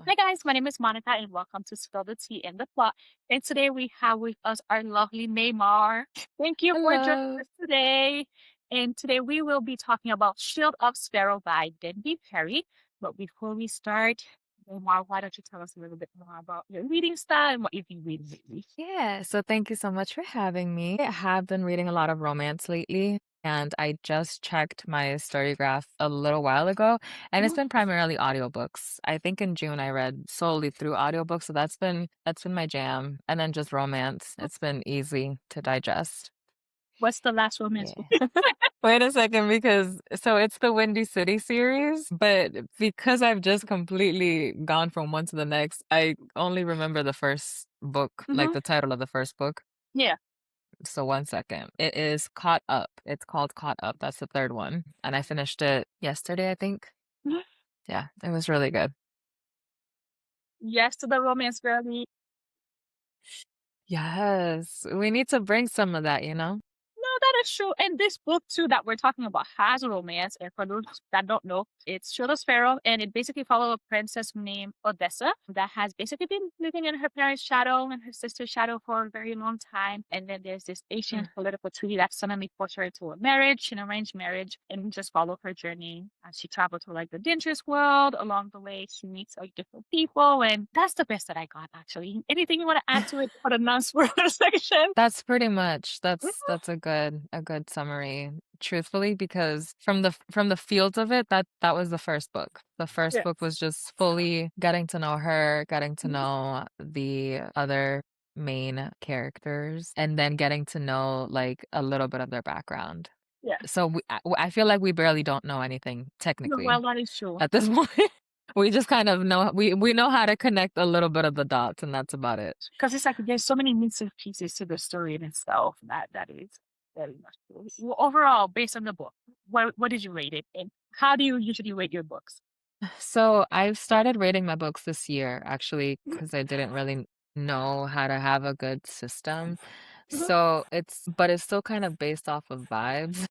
Hi guys, my name is Monica and welcome to Spill the Tea and the Plot. And today we have with us our lovely Neymar. Thank you for joining Hello. us today. And today we will be talking about Shield of Sparrow by Devney Perry. But before we start, Neymar, why don't you tell us a little bit more about your reading style and what you've been reading lately? Yeah, so thank you so much for having me. I have been reading a lot of romance lately, and I just checked my story graph a little while ago, and it's Mhm. been primarily audiobooks. I think in June I read solely through audiobooks, so that's been my jam. And then just romance. It's been easy to digest. What's the last romance book? Yeah. Wait a second, because so it's the Windy City series, but because I've just completely gone from one to the next, I only remember the first book, like Hmm. the title of the first book. Yeah. So one second. It is Caught Up. It's called Caught Up. That's the third one. And I finished it yesterday, I think. Mhm. Yeah, it was really good. Yes to the romance girly. Yes, we need to bring some of that? No, that is true. And this book too that we're talking about has a romance. And for those that don't know, it's Shield of Sparrow, and it basically follows a princess named Odessa that has basically been living in her parents' shadow and her sister's shadow for a very long time. And then there's this ancient Mm. political treaty that suddenly forced her into a marriage, an arranged marriage, and we just follow her journey as she traveled to like the dangerous world. Along the way, she meets like different people, and that's the best that I got actually. Anything you want to add to it for the non-spoiler section? That's pretty much that's a good summary, truthfully, because from the fields of it, that was the first book. The first Yeah. book was just fully getting to know her, getting to know the other main characters, and then getting to know like a little bit of their background. Yeah. So I feel like we barely don't know anything No, technically well, that is true. at this point. We just kind of know we know how to connect a little bit of the dots, and that's about it. Because it's like there's so many missing pieces to the story in itself. That is very much true. Well, overall, based on the book, what did you rate it? And how do you usually rate your books? So I've started reading my books this year, actually, because I didn't really know how to have a good system. Mhm. But it's still kind of based off of vibes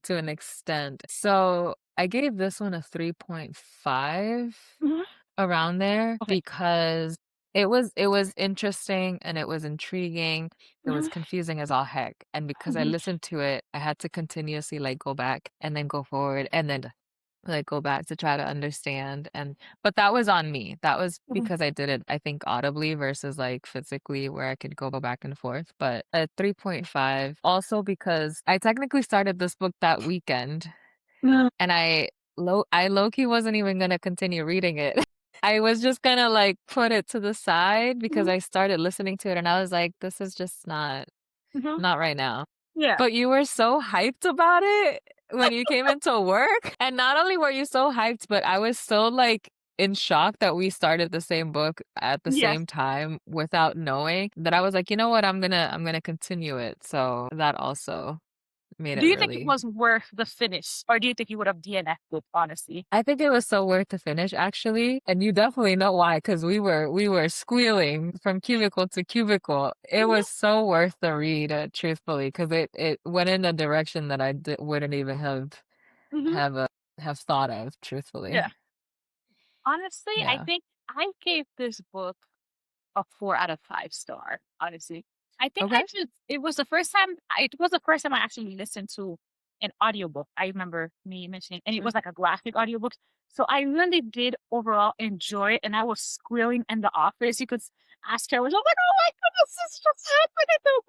to an extent. So I gave this one a 3.5 Mhm. around there Okay. because it was interesting and it was intriguing. It was Mhm. confusing as all heck. And because I Mhm. listened to it, I had to continuously like go back and then go forward and then like go back to try to understand. And but that was on me. That was Mhm. because I did it, I think, audibly versus like physically where I could go back and forth. But a 3.5 also because I technically started this book that weekend Mhm. and I low-key wasn't even gonna continue reading it. I was just gonna like put it to the side because Mhm. I started listening to it and I was like, this is just Mhm. not right now. Yeah. But you were so hyped about it when you came into work. And not only were you so hyped, but I was so like in shock that we started the same book at the Yes. same time without knowing that I was like, you know what, I'm gonna continue it. So that also made Do it you think it really was worth the finish, or do you think you would have DNF'd it? Honestly. I think it was so worth the finish actually, and you definitely know why, because we were squealing from cubicle to cubicle. It Mhm. was so worth the read, truthfully, because it went in a direction that wouldn't even Mhm. have uh, have thought of, truthfully. Yeah. Honestly, I Yeah. think I gave this book a 4 out of 5 star, honestly. I think Okay. it was the first time I actually listened to an audiobook. I remember me mentioning, and it Mm. was like a graphic audiobook. So I really did overall enjoy it, and I was squealing in the office. You could ask her, I was like, oh my goodness, this just happened in the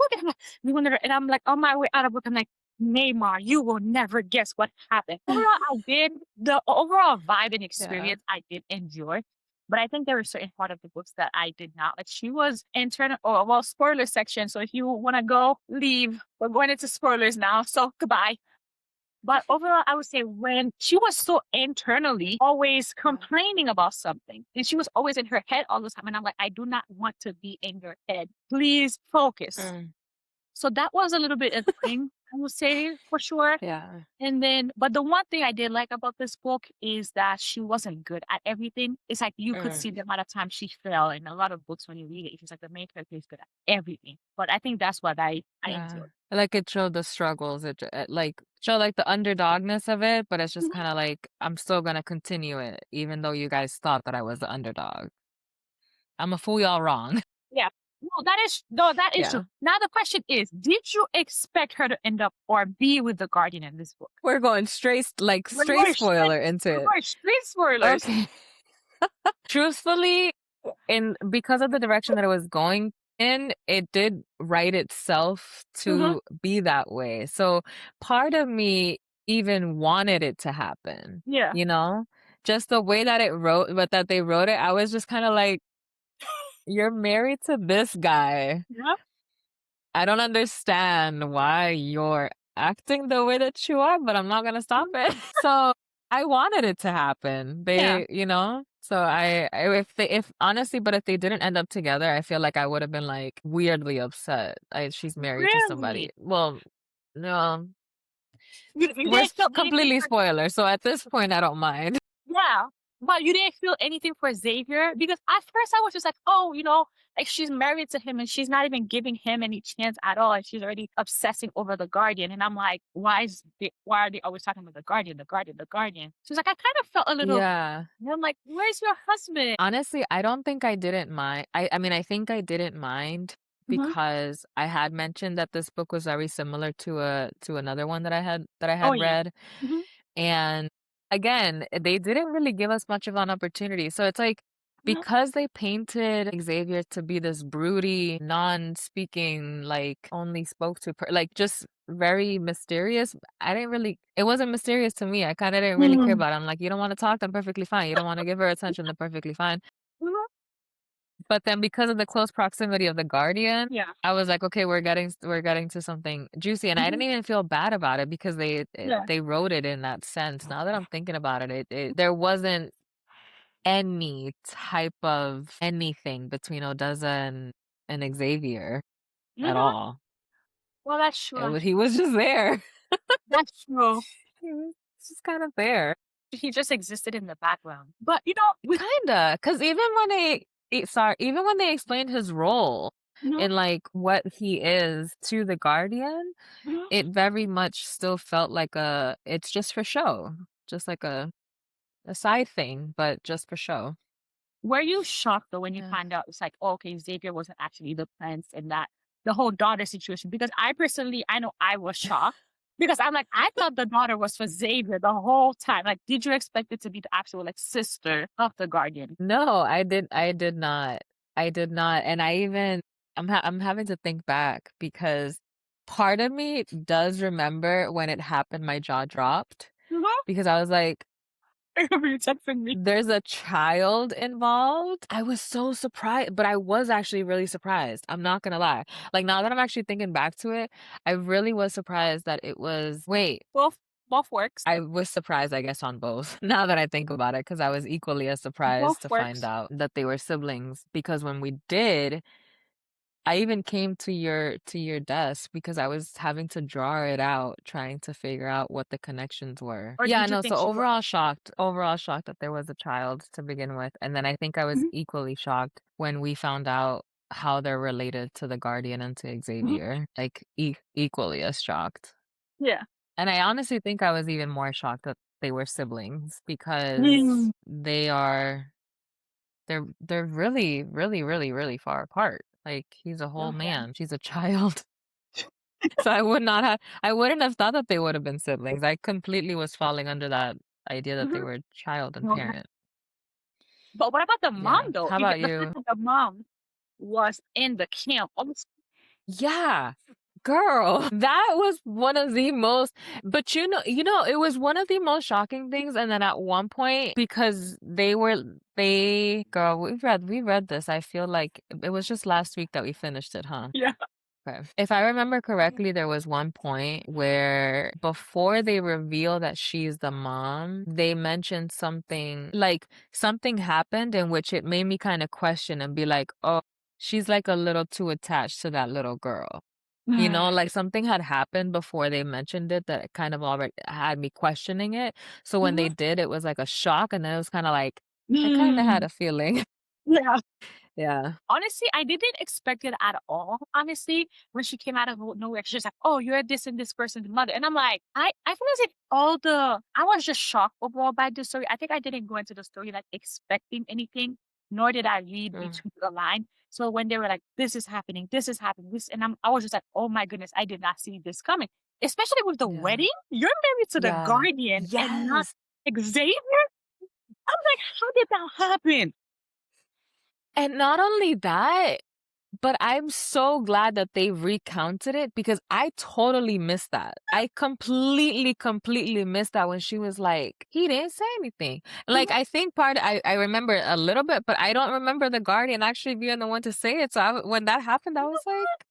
book. And I'm like on my way out of book, I'm like, Neymar, you will never guess what happened. Overall, I did the overall vibe and Yeah. experience I did enjoy. But I think there were certain part of the books that I did not like. She was internal, or well, spoiler section. So if you want to go, leave. We're going into spoilers now. So goodbye. But overall, I would say when she was so internally always Yeah. complaining about something, and she was always in her head all the time. And I'm like, I do not want to be in your head. Please focus. Mm. So that was a little bit annoying I would say for sure. Yeah. And then, but the one thing I did like about this book is that she wasn't good at everything. It's like you could Mm. see the amount of time she fell. In a lot of books, when you read it, it's just like the main character is good at everything. But I think that's what I Yeah. enjoyed. Like it showed the struggles. It like showed like the underdogness of it, but it's just Mhm. kind of like I'm still gonna continue it, even though you guys thought that I was the underdog. I'ma fool y'all wrong. Yeah. No, that is true. Yeah. Now the question is, did you expect her to end up or be with the Guardian in this book? We're going straight spoiler into We're it. going straight spoilers. Okay. Truthfully, in because of the direction that it was going in, it did write itself Hmm. to be that way. So part of me even wanted it to happen, Yeah. you know? Just the way that it wrote, but that they wrote it, I was just kind of like, you're married to this guy. Yeah. I don't understand why you're acting the way that you are, but I'm not gonna stop Mhm. it. So I wanted it to happen. Yeah. They, you know, so if honestly, but if they didn't end up together, I feel like I would have been like weirdly upset. She's married to somebody. Really? Well, no, You didn't feel anything completely for spoiler. So at this point, I don't mind. Yeah, but you didn't feel anything for Xavier? Because at first I was just like, "Oh, like she's married to him and she's not even giving him any chance at all, and she's already obsessing over the Guardian." And I'm like, why are they always talking about the Guardian, the Guardian, the Guardian? She's like, "I kind of felt a little." Yeah. And I'm like, "Where's your husband?" Honestly, I don't think I didn't mind. I mean, I think I didn't mind Mhm. because I had mentioned that this book was very similar to another one that I Oh had yeah. read. Mhm. And again, they didn't really give us much of an opportunity. So it's like Mhm. because they painted Xavier to be this broody, non-speaking, like only spoke to like just very mysterious. I didn't really it wasn't mysterious to me. I kind of didn't really care Mhm. about it. I'm like, you don't want to talk, then perfectly fine. You don't want to give her attention, then perfectly fine. Mhm. But then because of the close proximity of the Guardian, Yeah. I was like, okay, we're getting to something juicy, and I didn't Mhm. even feel bad about it because Yeah. they wrote it in that sense. Now that I'm thinking about it, there wasn't any type of anything between Odessa and Xavier at Mhm. all. Well, that's true. He was just there. That's true. He was just kind of there. He just existed in the background. But with Kinda, because even when they explained his role Mhm. in like what he is to the Guardian, Mhm. it very much still felt like it's just for show, just like a side thing, but just for show. Were you shocked though when you Yeah. find out it's like, oh, okay, Xavier wasn't actually the prince and that the whole daughter situation? Because I personally, I know I was shocked because I'm like, I thought the daughter was for Xavier the whole time. Like, did you expect it to be the actual like sister of the Guardian? No, I did not. I did not. And I'm having to think back because part of me does remember when it happened, my jaw dropped Mhm. because I was like, I remember you texting me. there's a child involved. I was so surprised, but I was actually really surprised. I'm not gonna lie. Like now that I'm actually thinking back to it, I really was surprised that it was wait, Both works. I was surprised, I guess, on both. Now that I think about it, because I was equally as Both surprised to find works. out that they were siblings. Because when we did, I even came to your desk because I was having to draw it out, trying to figure out what the connections were. Or Yeah, did you no, think so she was? overall shocked that there was a child to begin with. And then I think I was Mhm. equally shocked when we found out how they're related to the Guardian and to Mhm. Xavier. Like equally as shocked. Yeah. And I honestly think I was even more shocked that they were siblings because Mm. they're really, really, really, really far apart. Like he's a whole Okay. man, she's a child. So I wouldn't have thought that they would have been siblings. I completely was falling under that idea that they Mhm. were child and Okay. parent. But what about the mom Yeah. though? How You get about the fact you? that the mom was in the camp. Almost. Yeah. Girl, that was one of the most, but it was one of the most shocking things. And then at one point, because girl, we read this. I feel like it was just last week that we finished it, huh? Yeah. Okay. If I remember correctly, there was one point where before they reveal that she's the mom, they mentioned something like something happened in which it made me kind of question and be like, oh, she's like a little too attached to that little girl. You know, like something had happened before they mentioned it that kind of already had me questioning it. So when they Mhm. did, it was like a shock, and then it was kind of like I kind of had Mm. a feeling. Yeah. Yeah. Honestly, I didn't expect it at all. Honestly, when she came out of nowhere, she's like, "Oh, you're this and this person's mother," and I'm like, I feel as if I was just shocked overall by the story. I think I didn't go into the story like expecting anything, nor did I read Mm, between the line. So when they were like, this is happening," and I was just like, "Oh my goodness, I did not see this coming." Especially with the yeah. wedding, you're married to the Yeah. guardian and not Yes. Xavier. I'm like, how did that happen? And not only that, but I'm so glad that they recounted it because I totally missed that. I completely missed that when she was like, he didn't say anything. Like, I think I remember a little bit, but I don't remember the Guardian actually being the one to say it. So when that happened, I was like,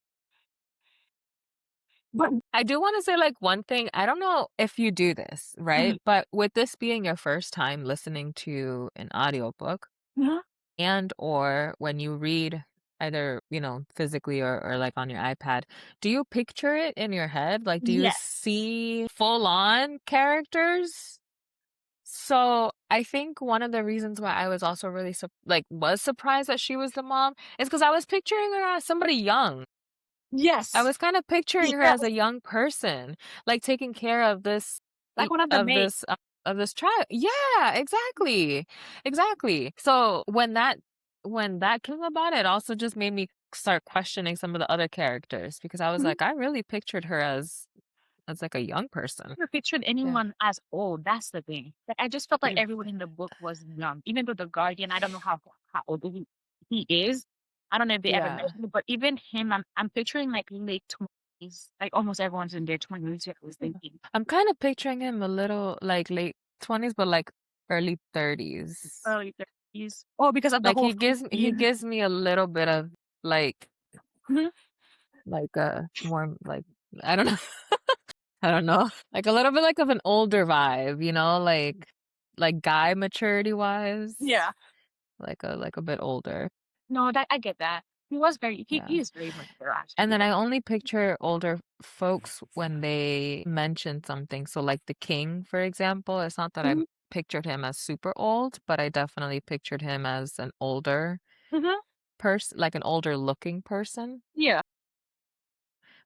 But I do want to say like one thing. I don't know if you do this, right? But with this being your first time listening to an audiobook, Mhm. and or when you read either, you know, physically or like on your iPad, do you picture it in your head? Like, do you Yes. see full on characters? So I think one of the reasons why I was also really was surprised that she was the mom is because I was picturing her as somebody young. I Yes. was kind of picturing her Yes. as a young person, like taking care of Like one of the of maids. this child. Yeah, exactly. Exactly. So when that came about, it also just made me start questioning some of the other characters because I was Mhm. like, I really pictured her as like a young person. Never pictured Yeah. anyone as old. That's the thing. Like I just felt like Yeah. everyone in the book was young. Even though the Guardian, I don't know how old he is. I don't know if they ever Yeah. mentioned it, but even him, I'm picturing like late 20s. Like almost everyone's in their 20s. I was thinking I'm kind of picturing him a little like late 20s, but like early 30s. early 30s. Oh, because of the Like whole he fight gives me a little bit of like scene. more like I don't know. I don't know. Like a little bit like of an older vibe, you know, like guy maturity wise, Yeah. like a bit older. No, that I get that. He was very Yeah. he is very mature And actually. then I only picture older folks when they mention something. So like the king, for example, it's not that I Mhm. pictured him as super old, but I definitely pictured him as an older Mhm. person, like an older looking person. Yeah.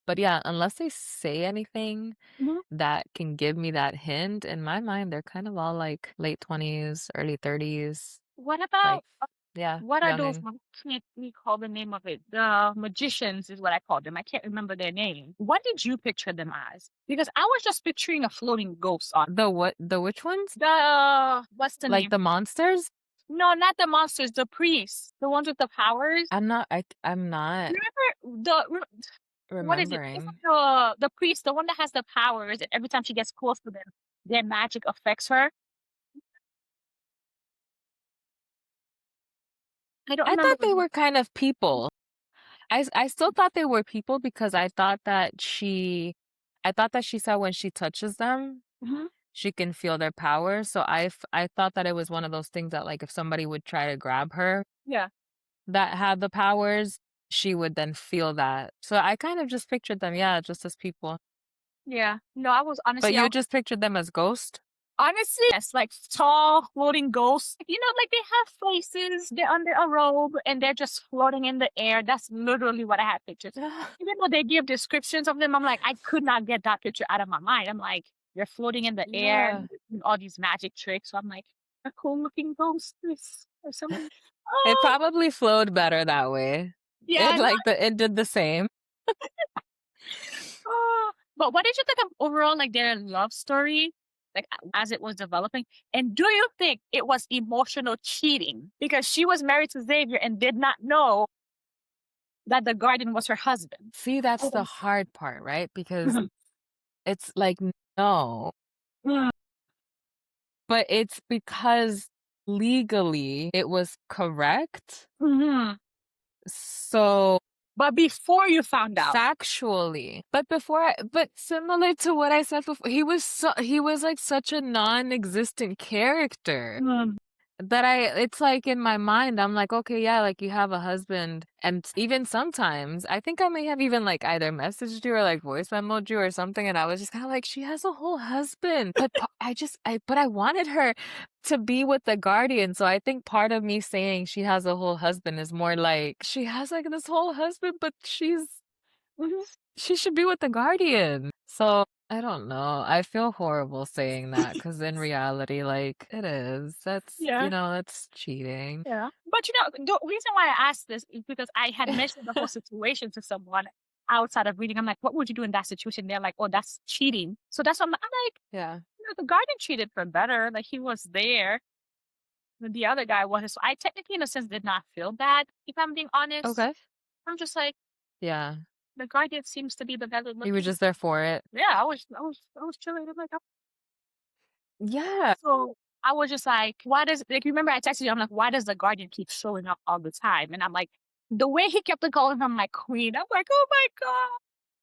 But yeah, unless they say anything Mhm. that can give me that hint, in my mind, they're kind of all like late 20s, early 30s, What like, about yeah, what are those? younging. I can't recall the name of it. The magicians is what I call them. I can't remember their name. What did you picture them as? Because I was just picturing a floating ghost on The which ones? the what's the Like name? the monsters? No, not the monsters. The priests, the ones with the powers. I'm not Remember what is it? It's remembering. like the priest, the one that has the powers, and every time she gets close to them, their magic affects her. I don't I remember. thought they were kind of people. I still thought they were people because I thought that she said when she touches them, Mhm. she can feel their power. So I thought that it was one of those things that like if somebody would try to grab her Yeah. that had the powers, she would then feel that. So I kind of just pictured them, yeah, just as people. Yeah. No, I was But honestly, you just pictured them as ghosts? yes, like tall floating ghosts. You know, like they have faces, they're under a robe, and they're just floating in the air. That's literally what I had pictured. Even though they give descriptions of them, I'm like, I could not get that picture out of my mind. I'm like, they're floating in the air, Yeah. doing all these magic tricks. So I'm like, a cool looking ghost or something. It Oh, probably flowed better that way. It yeah. like it did the same. Oh, but what did you think of overall, like their love story, like as it was developing? And do you think it was emotional cheating because she was married to Xavier and did not know that the guardian was her husband? See, that's the Oh. hard part, right? Because it's like no, Mm, but it's because legally it was correct. mhm. So But before you found out, factually, but similar to what I said before, he was like such a non-existent character. mm, that it's like in my mind, I'm like, okay, yeah, like you have a husband. And even sometimes I think I may have even like either messaged you or like voice memoed you or something. And I was just kind of like, she has a whole husband. But but I wanted her to be with the guardian. So I think part of me saying she has a whole husband is more like she has like this whole husband, but Mhm. she should be with the guardian. So I don't know. I feel horrible saying that because in reality, like it is. Yeah. That's cheating. Yeah. But the reason why I asked this is because I had mentioned the whole situation to someone outside of reading. I'm like, what would you do in that situation? They're like, oh, that's cheating. So that's what I'm like, Yeah. the guardian treated for better. Like he was there. The other guy wasn't. So I technically, in a sense, did not feel bad. If I'm being honest, Okay. I'm just like, Yeah. the guardian seems to be the better You were looking. just there for it. Yeah, I was chilling. I'm like, Yeah. so I was just like, why does like remember I texted you? I'm like, why does the guardian keep showing up all the time? And I'm like, the way he kept on calling her my queen, I'm like, oh my god,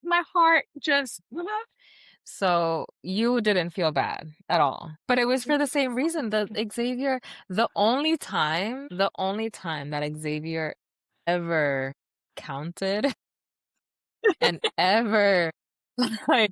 my heart just So you didn't feel bad at all. But it was for the same reason that Xavier, the only time that Xavier ever counted and ever like Mhm.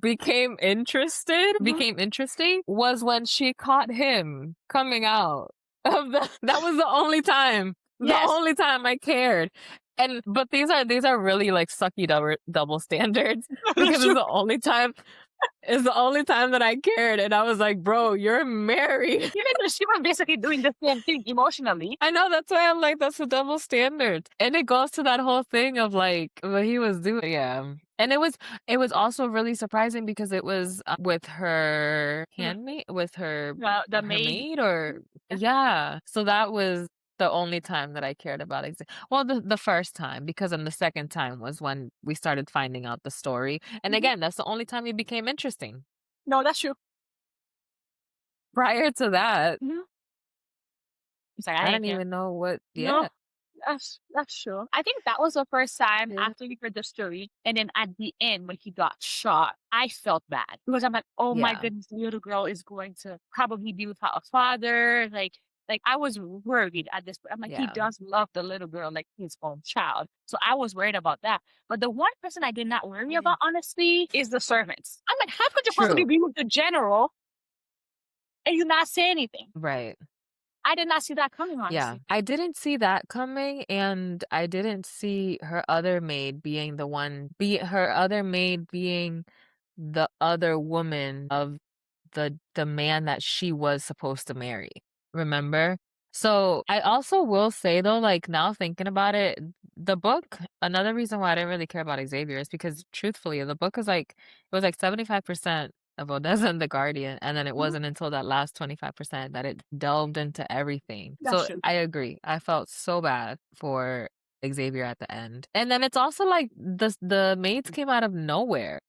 became interesting was when she caught him coming out of the that was the only time. The Yes, only time I cared. And but these are really like sucky double standards because that's true. it's the only time that I cared and I was like, "Bro, you're married." Even though she was basically doing the same thing emotionally. I know, that's why I'm like, that's a double standard. And it goes to that whole thing of like what he was doing. Yeah. And it was also really surprising because it was with her Mhm. handmaid, with The her maid. maid or Yeah. yeah. So that was the only time that I cared about well, the first time because then the second time was when we started finding out the story. And Mhm. again, that's the only time it became interesting. No, that's true. Prior to that, Mhm. He's like, I I didn't didn't care. even know what No, yeah. that's true. I think that was the first time Yeah. after we heard the story, and then at the end when he got shot, I felt bad because I'm like, oh my Yeah. goodness, the little girl is going to probably be without a father. Like I was worried at this point. I'm like, he Yeah. does love the little girl like his own child. So I was worried about that. But the one person I did not worry about, honestly, is the servants. I'm like, how could you possibly True. be with the general and you not say anything? Right. I did not see that coming, Yeah. honestly. I didn't see that coming, and I didn't see her other maid being her other maid being the other woman of the man that she was supposed to marry. Remember? So, I also will say though, like now thinking about it, the book, another reason why I didn't really care about Xavier is because truthfully, the book is like it was like 75% of Odessa and the Guardian, and then it Mhm. wasn't until that last 25% that it delved into everything. That's So true. I agree. I felt so bad for Xavier at the end. And then it's also like the maids came out of nowhere.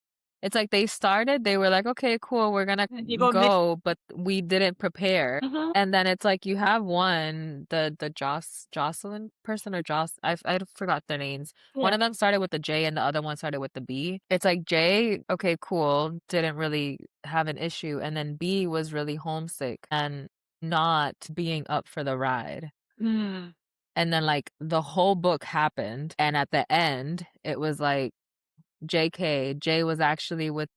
It's like they were like, "Okay, cool, we're gonna And you go miss. go," but we didn't prepare. Mhm. And then it's like you have one, the Jocelyn person or I forgot their names. One Yeah. of them started with the J and the other one started with the B. It's like J, okay, cool, didn't really have an issue, and then B was really homesick and not being up for the ride. Mm. And then like the whole book happened, and at the end, it was like JK, J was actually with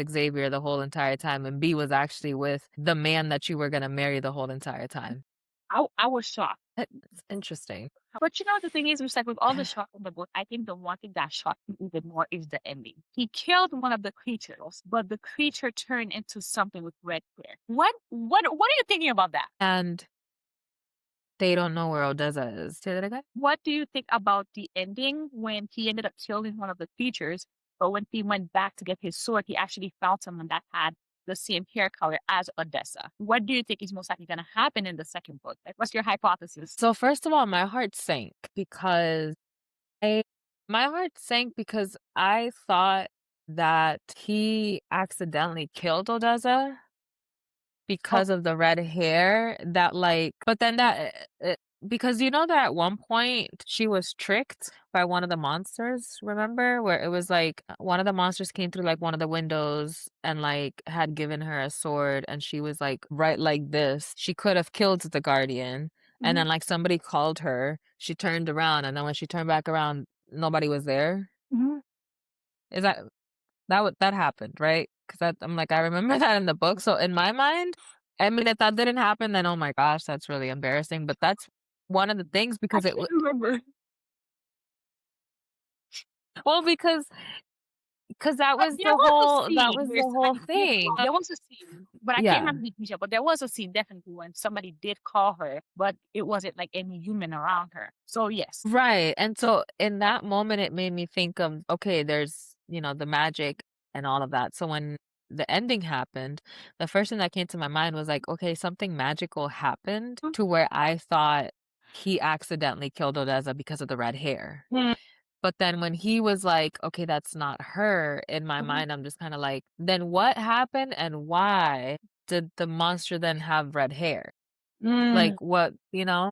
Xavier the whole entire time, and B was actually with the man that you were gonna marry the whole entire time. I was shocked. It's interesting. But the thing is, it's like with all the shock in the book, I think the one thing that shocked me even more is the ending. He killed one of the creatures, but the creature turned into something with red hair. What are you thinking about that? And they don't know where Odessa is. Say that again? What do you think about the ending when he ended up killing one of the creatures, but when he went back to get his sword, he actually found someone that had the same hair color as Odessa? What do you think is most likely going to happen in the second book? Like, what's your hypothesis? So first of all, my heart sank because I my heart sank because I thought that he accidentally killed Odessa Oh, because of the red hair that like but then because you know that at one point she was tricked by one of the monsters, remember? Where it was like one of the monsters came through like one of the windows and like had given her a sword and she was like right like this. She could have killed the guardian. and Mhm, then like somebody called her, she turned around, and then when she turned back around, nobody was there. mhm. Is that that happened, right? Because I'm like, I remember that in the book. So in my mind, I mean, if that didn't happen, then oh my gosh, that's really embarrassing. But that's one of the things I because can't remember. well, because But there was a that scene was where the whole somebody did thing. call there was a scene, but I can't Yeah. remember the detail, but there was a scene definitely when somebody did call her, but it wasn't, like, any human around her. So, yes. Right. And so in that moment, it made me think of, okay, there's, the magic and all of that. So when the ending happened, the first thing that came to my mind was like, okay, something magical happened Mhm. to where I thought he accidentally killed Odessa because of the red hair. Mm, But then when he was like, okay, that's not her, in my mhm. mind, I'm just kind of like, then what happened and why did the monster then have red hair? Mm. Like what,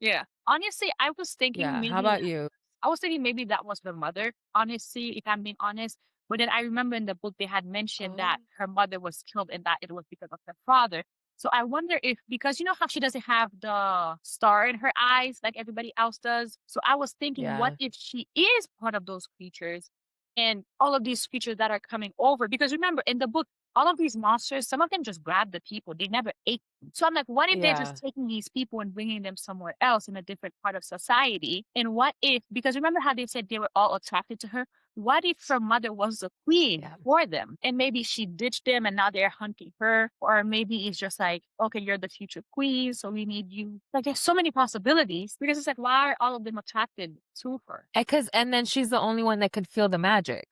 Yeah. Honestly, I was thinking Yeah. How maybe about you? I was thinking maybe that was her mother, honestly, if I'm being honest. But then I remember in the book they had mentioned that Oh. her mother was killed and that it was because of her father. So I wonder if because you know how she doesn't have the star in her eyes like everybody else does. So I was thinking, what Yeah. if she is part of those creatures and all of these creatures that are coming over? Because remember in the book, all of these monsters, some of them just grab the people. They never ate them. So I'm like, what if they're just Yeah. taking these people and bringing them somewhere else in a different part of society? And what if, because remember how they said they were all attracted to her? What if her mother was a queen Yeah. for them? And maybe she ditched them and now they're hunting her. Or maybe it's just like, okay, you're the future queen, so we need you. Like there's so many possibilities because it's like, why are all of them attracted to her? And then she's the only one that could feel the magic.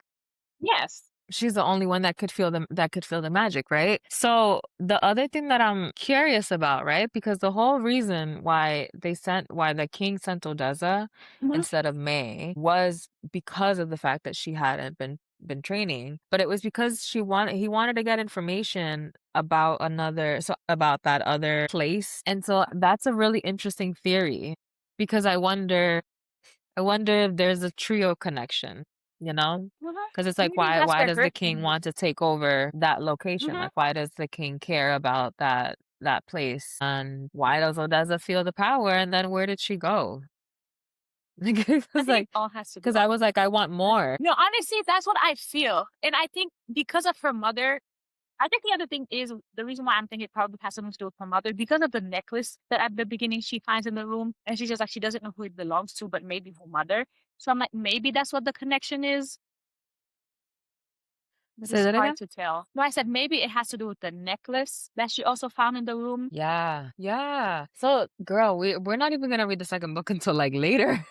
Yes. She's the only one that could feel the magic, right? So the other thing that I'm curious about, right? Because the whole reason why the king sent Odessa Hmm. instead of May was because of the fact that she hadn't been training, but it was because he wanted to get information about that other place. And so that's a really interesting theory because I wonder if there's a trio connection, you know? Hmm. Because it's like, Maybe that's why where does her the king queen. want to take over that location? Hmm. Like, why does the king care about that place? And why does Odessa feel the power? And then where did she go? Like, it I was think it like, all has to do. because I was like, I want more. No, honestly, that's what I feel. And I think because of her mother, I think the other thing is the reason why I'm thinking it probably has something to do with her mother because of the necklace that at the beginning she finds in the room. And she's just like, she doesn't know who it belongs to, but maybe her mother. So I'm like, maybe that's what the connection is, but Say it's that hard again? to tell. No, I said maybe it has to do with the necklace that she also found in the room. Yeah, yeah. So, girl, we're not even gonna read the second book until like later.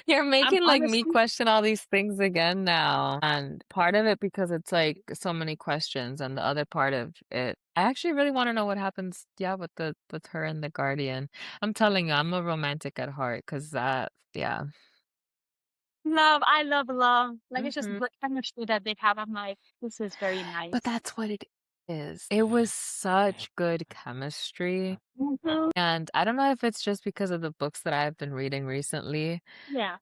You're I'm making like me honestly, question all these things again now. And part of it because it's like so many questions and the other part of it I actually really want to know what happens with the with her and the Guardian. I'm telling you, I'm a romantic at heart because that yeah. I love love. Like it's just Hmm. good chemistry that they have. I'm like, this is very But nice. that's what it is. It was such good chemistry. Mhm. And I don't know if it's just because of the books that I've been reading recently, Yeah.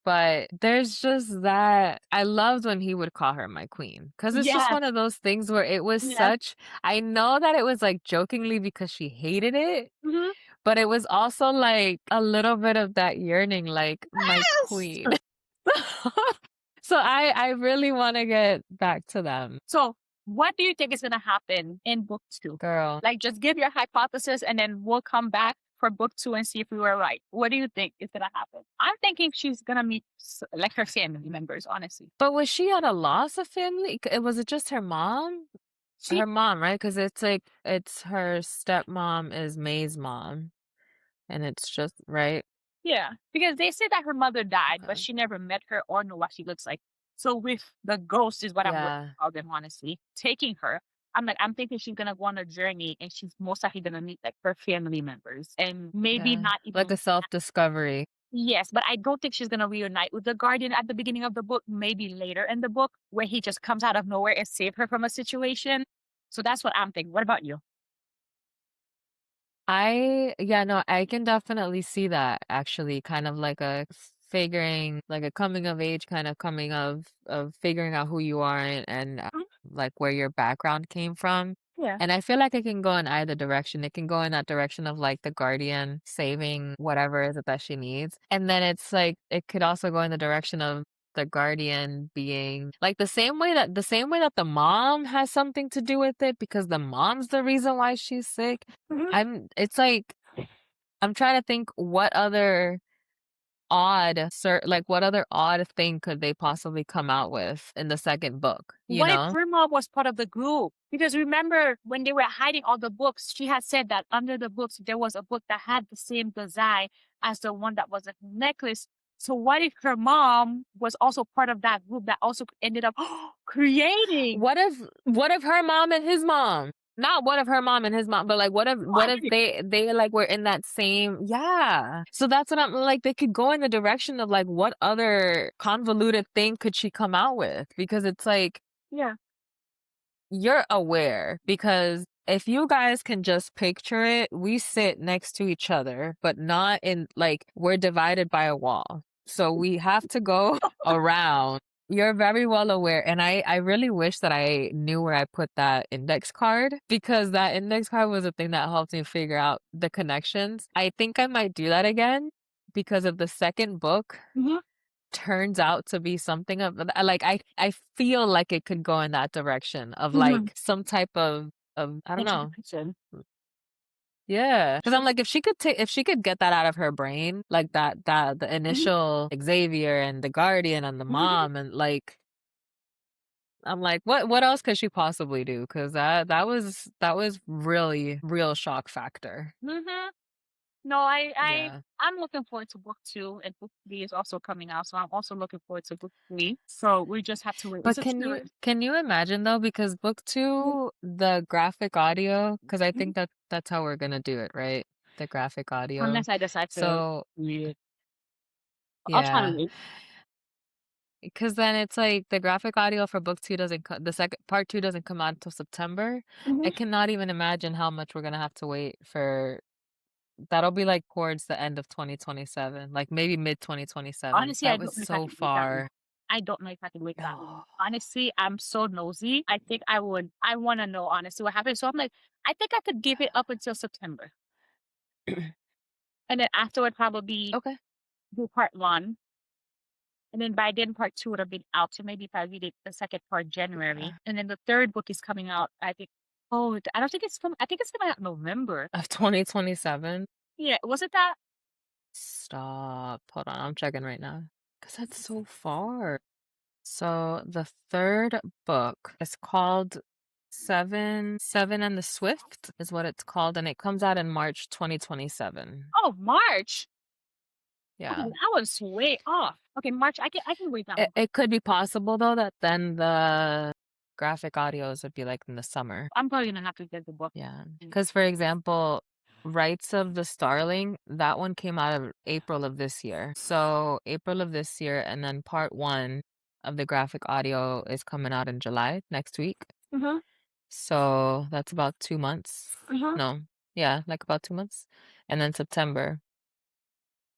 but there's just that I loved when he would call her my queen, because it's just Yes. one of those things where it was Yes. such I know that it was, like, jokingly because she hated it, Mhm. but it was also, like, a little bit of that yearning, like, "My Yes. queen." So I really wanna get back to them. So, what do you think is gonna happen in book 2? Girl. Like, just give your hypothesis, and then we'll come back for book 2 and see if we were right. What do you think is gonna happen? I'm thinking she's gonna meet like her family members, honestly. But was she at a loss of family? Was it just her mom? She, Her mom, right? Because it's, like it's her stepmom is May's mom, and it's just right? yeah, because they say that her mother died, but Okay. she never met her or know what she looks like. So with the ghost is what I'm going Yeah, to call them, honestly, taking her. I'm thinking she's gonna go on a journey, and she's most likely gonna meet like her family members, and maybe yeah. not Like even. a self-discovery. Yes, but I don't think she's gonna reunite with the Guardian at the beginning of the book, maybe later in the book, where he just comes out of nowhere and save her from a situation. So that's what I'm thinking. What about you? Yeah, no, I can definitely see that actually, kind of like a figuring, like a coming of age kind of coming of figuring out who you are and Mhm. like where your background came from. Yeah. And I feel like it can go in either direction. It can go in that direction of like the guardian saving whatever is it that she needs. And then it's like it could also go in the direction of the guardian being like the same way that the mom has something to do with it because the mom's the reason why she's sick. Mhm. It's like I'm trying to think what other odd thing could they possibly come out with in the second book, you What if know? her mom was part of the group? Because remember when they were hiding all the books, she had said that under the books there was a book that had the same design as the one that was a necklace. So what if her mom was also part of that group that also ended up creating? What if her mom and his mom? Not what if her mom and his mom, but like No, what I if mean, they like were in that same yeah. So that's what I'm like they could go in the direction of like what other convoluted thing could she come out with? Because it's like yeah. you're aware because if you guys can just picture it, we sit next to each other, but not in like we're divided by a wall. So we have to go around. You're very well aware. And I really wish that I knew where I put that index card because that index card was the thing that helped me figure out the connections. I think I might do that again because of the second book Mhm. turns out to be something of like I feel like it could go in that direction of Mhm. like some type of I don't know. Contribution. Yeah, because I'm like if she could get that out of her brain, like that the Mhm. initial Xavier and the guardian and the Mhm. mom and like I'm like what else could she possibly do? Because that was really real shock factor. Mhm. No, I Yeah. I'm looking forward to book 2 and book 3 is also coming out. So I'm also looking forward to book 3. So we just have to wait. It's But a series. can you imagine though? Because book two, the graphic audio, because I Mhm. think that's how we're gonna do it, right? The graphic audio. Unless I decide to So read it. I'll try to yeah, read. because then it's like the graphic audio for book two the second part two doesn't come out until September. I Mhm. cannot even imagine how much we're gonna have to wait for. That'll be like towards the end of 2027, like maybe mid 2027. Honestly, I That was don't know if I so can wait that long. far. I don't know if I can wait that long. No. Honestly, I'm so nosy. I think I would. I want to know honestly what happened. So I'm like, I think I could give it up until September, and then afterward probably Okay. do part 1, and then by then part 2 would have been out. So maybe if I read it the second part Yeah. January, and then the third book is coming out. I think. Oh, I don't think it's coming. I think it's coming out in November. Of 2027. Yeah, was it that? Stop. Hold on, I'm checking right now. Because that's so far. So the third book is called Seven and the Swift is what it's called, and it comes out in March 2027. Oh, March. Okay, Yeah. that was way off. Okay, March. I can wait that It one. it could be possible though that then the graphic audios would be like in the summer. I'm probably gonna have to get the book. Yeah. Mm. Because for example, Rights of the Starling, that one came out of April of this year. So April of this year, and then part one of the graphic audio is coming out in July next week. Mhm. So that's about 2 months. Mhm. No, yeah, like about 2 months. And then September.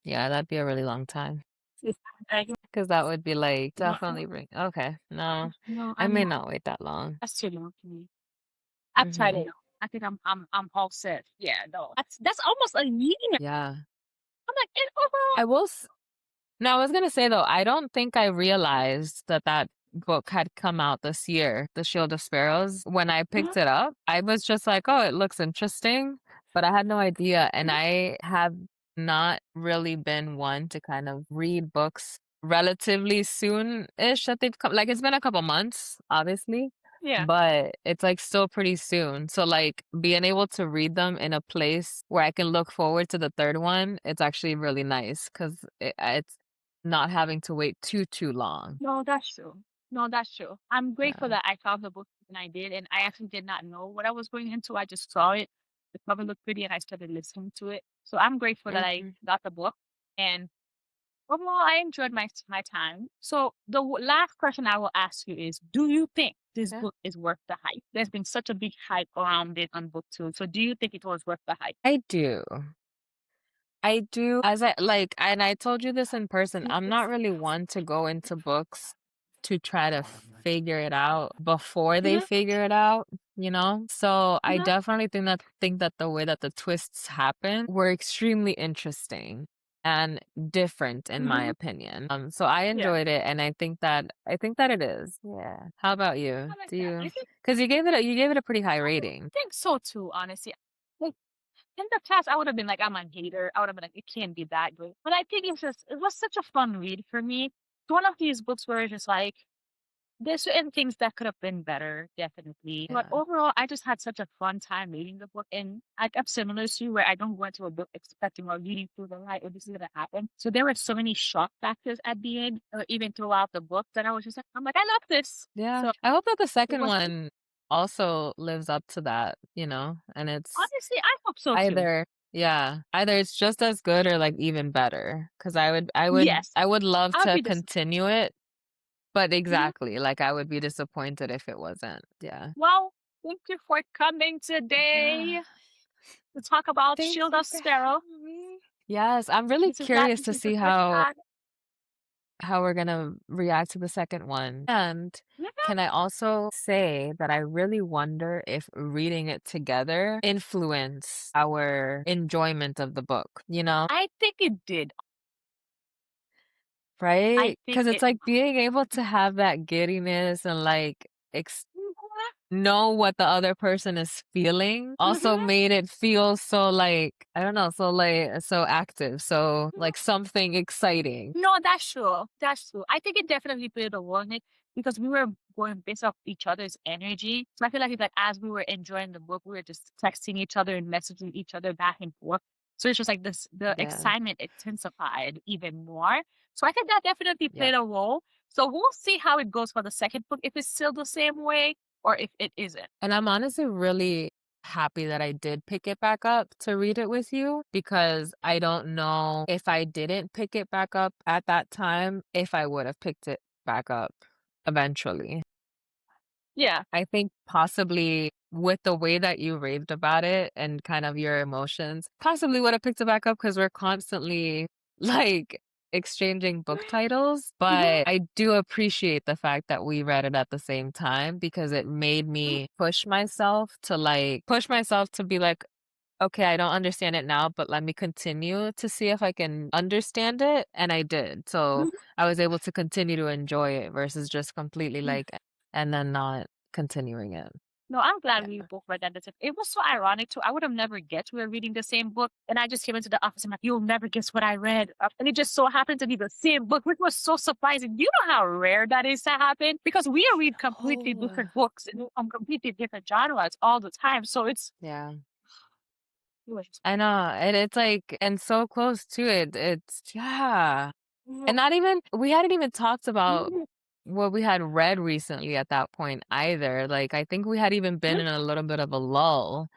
Yeah, that'd be a really long time. Yes, I can Because that would be like not definitely bring. Okay, no, no, I I'm may not. not wait that long. That's too long for me. I've tried Hmm. it. I think I'm all set. Yeah, no. That's almost a year. Yeah. I'm like, it overall. I will. No, I was gonna say though, I don't think I realized that that book had come out this year, The Shield of Sparrows. When I Mhm. picked it up, I was just like, oh, it looks interesting, but I had no idea. And Mhm. I have not really been one to kind of read books relatively soon-ish that they've come. Like it's been a couple months, obviously, Yeah. but it's like still pretty soon. So like being able to read them in a place where I can look forward to the third one, it's actually really nice because it's not having to wait too long. No, that's true. No, that's true. I'm grateful Yeah. that I found the book and I did, and I actually did not know what I was going into. I just saw it. The cover looked pretty, and I started listening to it. So I'm grateful that I Mhm. got the book, and overall, I enjoyed my time. So the last question I will ask you is: do you think this Yeah. book is worth the hype? There's been such a big hype around it on book 2. So do you think it was worth the hype? I do. I do. As I like, and I told you this in person, I'm not really one to go into books to try to figure it out before they Mhm. figure it out. you know? So I Mhm, definitely think that the way that the twists happen were extremely interesting and different in my mhm. opinion. So I Yeah, enjoyed it and I think that it is. Yeah. How about you? I like Do that. you I think because you gave it a pretty high I rating. think so too, honestly. Like, in the past, I would have been like, I'm a hater. I would have been like, it can't be that good. But I think it was such a fun read for me. It's one of these books where it's just like, there's certain things that could have been better, definitely. But Yeah. overall, I just had such a fun time reading the book. And I'm similar to you, where I don't go into a book expecting or reading through the light or this is going to happen. So there were so many shock factors at the end, or even throughout the book, that I was just like, I'm like, I love this. Yeah. So I hope that the it second was, one also lives up to that, and it's honestly, I hope so too. either it's just as good or like even better. Because Yes, I would love I'll to be this. continue it, but Mhm. exactly, like I would be disappointed if it wasn't. Yeah. Well, thank you for coming today to talk about Thank Shield you of for Sparrow. having me. Yes, I'm really curious This to is the see first how time. how we're gonna react to the second one. And Mhm. can I also say that I really wonder if reading it together influence our enjoyment of the book, I think it did. I right? think Because it's it. like being able to have that giddiness and like Mhm. know what the other person is feeling also Mhm. made it feel so like, I don't know, so like so active, so like something exciting. No, that's true. That's true. I think it definitely played a role in it because we were going based off each other's energy. So I feel like it's like as we were enjoying the book, we were just texting each other and messaging each other back and forth. So it's just like this, the Yeah. excitement intensified even more. So I think that definitely Yeah. played a role. So we'll see how it goes for the second book, if it's still the same way or if it isn't. And I'm honestly really happy that I did pick it back up to read it with you because I don't know if I didn't pick it back up at that time, if I would have picked it back up eventually. Yeah. I think possibly with the way that you raved about it and kind of your emotions, possibly would have picked it back up because we're constantly like exchanging book titles. Mhm. But I do appreciate the fact that we read it at the same time because it made Mhm. me push myself to be like, okay, I don't understand it now, but let me continue to see if I can understand it. And I did. So I was able to continue to enjoy it versus just completely Mhm. like, and then not continuing it. No, I'm glad we Yeah. both read that. It was so ironic too. I would have never guessed we were reading the same book, and I just came into the office. I'm like, "You'll never guess what I read," and it just so happened to be the same book, which was so surprising. You know how rare that is to happen because we read completely Oh, different books and from completely different genres all the time. So yeah. it was just I know. And it's like, and so close to it. Yeah. Mhm. And not even, we hadn't even talked about Mhm. what we had read recently at that point either. Like, I think we had even been in a little bit of a lull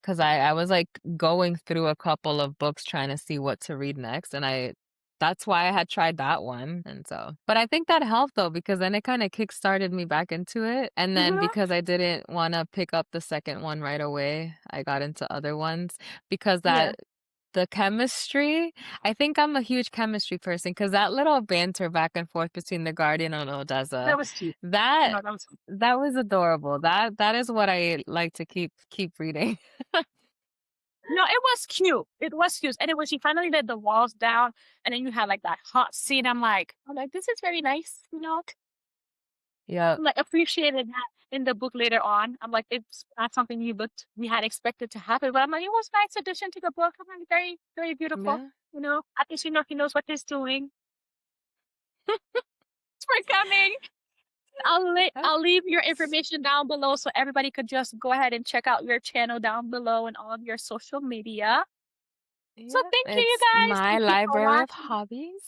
because I was like going through a couple of books trying to see what to read next. And that's why I had tried that one. And so, but I think that helped though, because then it kind of kickstarted me back into it. And then Mhm. because I didn't want to pick up the second one right away, I got into other ones because Yeah, the chemistry, I think I'm a huge chemistry person because that little banter back and forth between the Guardian and Odessa, that was cute. that No, that was cute. that was adorable. That is what I like to keep reading. No, it was cute. It was cute, and it was she finally let the walls down, and then you had like that hot scene. I'm like, this is very nice, you know. Yep. I'm like appreciated that in the book later on. I'm like, it's not something we had expected to happen, but I'm like, it was nice addition to the book. I'm like, very, very beautiful. Yeah. You know, at least you know he knows what he's doing. Thanks for coming. Yep. I'll leave your information down below so everybody could just go ahead and check out your channel down below and all of your social media. So Yep. thank you, you It's guys. my Thank you for library of watching. hobbies.